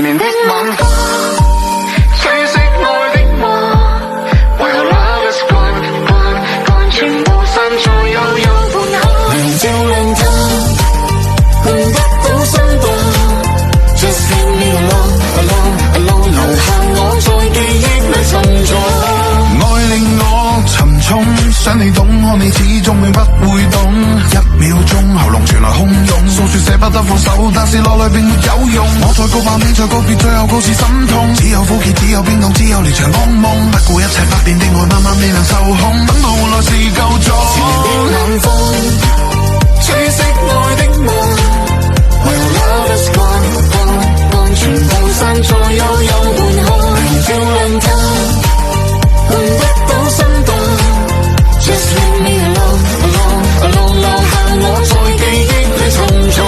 前面的晚花，吹熄愛的夢，為何 love is gone，全部散在悠悠半空。明照亮它，換不到心動。Just leave me alone，留下我在記憶裏沉重。愛令我沉重，想你懂，可你始終永不會懂。1秒鐘喉嚨傳來洶湧，訴說捨不得放手，但是落淚並沒有用。我再告白，你再告別，最後告示心痛。只有苦澀，只有冰凍，只有連場噩夢。不顧一切不變的愛，慢慢未能受控。等到換來是夠鐘。前面的冷風，吹熄愛的夢。為何 love is gone，全部散在悠悠半空。明照亮它，換不到心動。Just leave me alone，留下我在記憶裏沉重。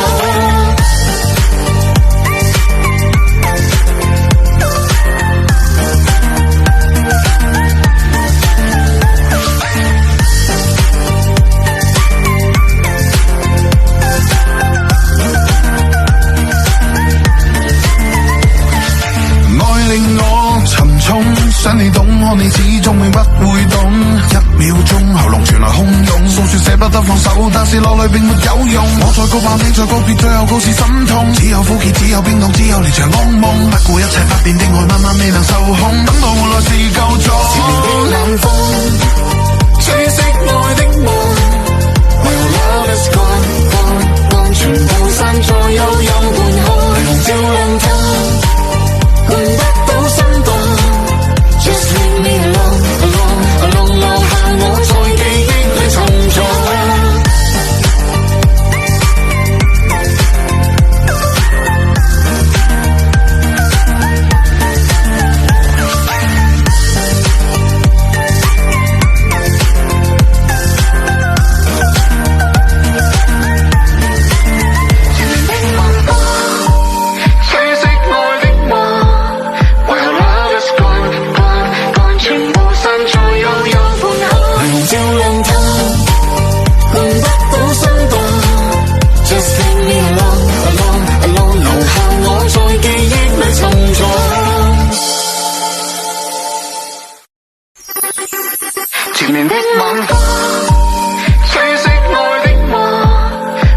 愛令我沉重，想你懂，可你始終永不會懂。1秒鐘喉嚨傳來洶湧，訴說捨不得放手，但是落淚並沒有用。我再告白，你再告別，最後告示心痛。只有苦澀，只有冰凍，只有連場噩夢。不顧一切不變的愛，慢慢未能受控。等到換來是夠鐘。前面的冷風，吹熄愛的夢。When love is gone。